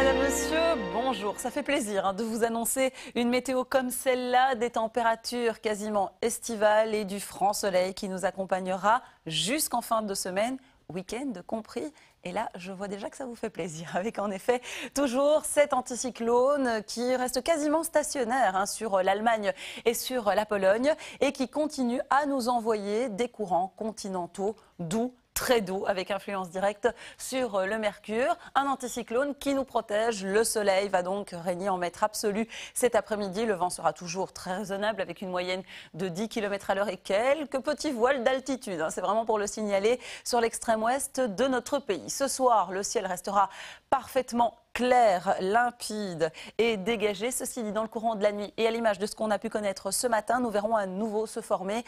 Mesdames, Messieurs, bonjour. Ça fait plaisir de vous annoncer une météo comme celle-là, des températures quasiment estivales et du franc soleil qui nous accompagnera jusqu'en fin de semaine, week-end compris. Et là, je vois déjà que ça vous fait plaisir, avec en effet toujours cet anticyclone qui reste quasiment stationnaire sur l'Allemagne et sur la Pologne et qui continue à nous envoyer des courants continentaux doux, très doux, avec influence directe sur le mercure. Un anticyclone qui nous protège. Le soleil va donc régner en maître absolu cet après-midi. Le vent sera toujours très raisonnable avec une moyenne de 10 km à l'heure et quelques petits voiles d'altitude. C'est vraiment pour le signaler sur l'extrême ouest de notre pays. Ce soir, le ciel restera parfaitement clair, limpide et dégagé. Ceci dit, dans le courant de la nuit et à l'image de ce qu'on a pu connaître ce matin, nous verrons à nouveau se former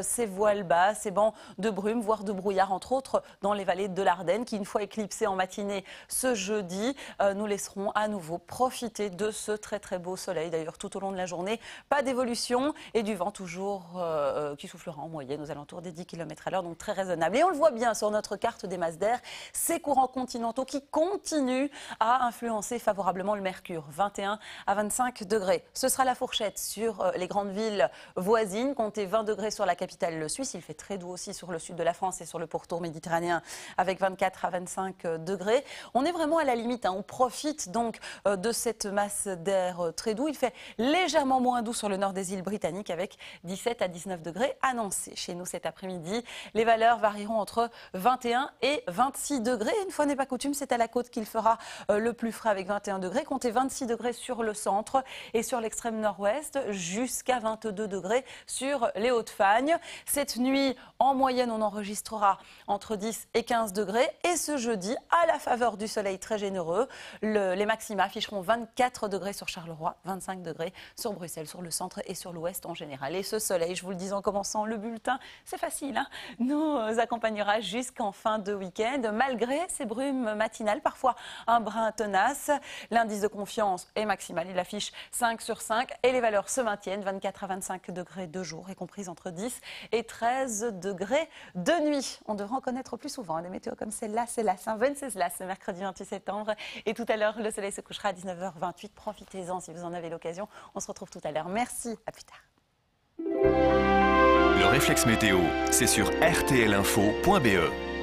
ces voiles bas, ces bancs de brume, voire de brouillard, entre autres, dans les vallées de l'Ardenne, qui, une fois éclipsées en matinée ce jeudi, nous laisseront à nouveau profiter de ce très très beau soleil. D'ailleurs, tout au long de la journée, pas d'évolution et du vent toujours qui soufflera en moyenne aux alentours des 10 km à l'heure, donc très raisonnable. Et on le voit bien sur notre carte des masses d'air, ces courants continentaux qui continuent à influencer favorablement le mercure, 21 à 25 degrés. Ce sera la fourchette sur les grandes villes voisines, comptez 20 degrés sur la capitale suisse. Il fait très doux aussi sur le sud de la France et sur le pourtour méditerranéen avec 24 à 25 degrés. On est vraiment à la limite, on profite donc de cette masse d'air très doux. Il fait légèrement moins doux sur le nord des îles britanniques avec 17 à 19 degrés annoncés. Chez nous cet après-midi, les valeurs varieront entre 21 et 26 degrés. Une fois n'est pas coutume, c'est à la côte qu'il fera le plus frais avec 21 degrés, comptez 26 degrés sur le centre et sur l'extrême nord-ouest, jusqu'à 22 degrés sur les Hauts-de-Fagne. Cette nuit, en moyenne, on enregistrera entre 10 et 15 degrés. Et ce jeudi, à la faveur du soleil très généreux, les maxima afficheront 24 degrés sur Charleroi, 25 degrés sur Bruxelles, sur le centre et sur l'ouest en général. Et ce soleil, je vous le dis en commençant le bulletin, c'est facile, nous accompagnera jusqu'en fin de week-end, malgré ces brumes matinales, parfois un brin tenace. L'indice de confiance est maximal, il affiche 5 sur 5 et les valeurs se maintiennent, 24 à 25 degrés de jour et comprises entre 10 et 13 degrés de nuit. On devrait en connaître plus souvent des météos comme celle-là, c'est la Saint-Venceslas, ce mercredi 28 septembre. Et tout à l'heure, le soleil se couchera à 19h28. Profitez-en si vous en avez l'occasion. On se retrouve tout à l'heure. Merci, à plus tard. Le réflexe météo, c'est sur rtlinfo.be.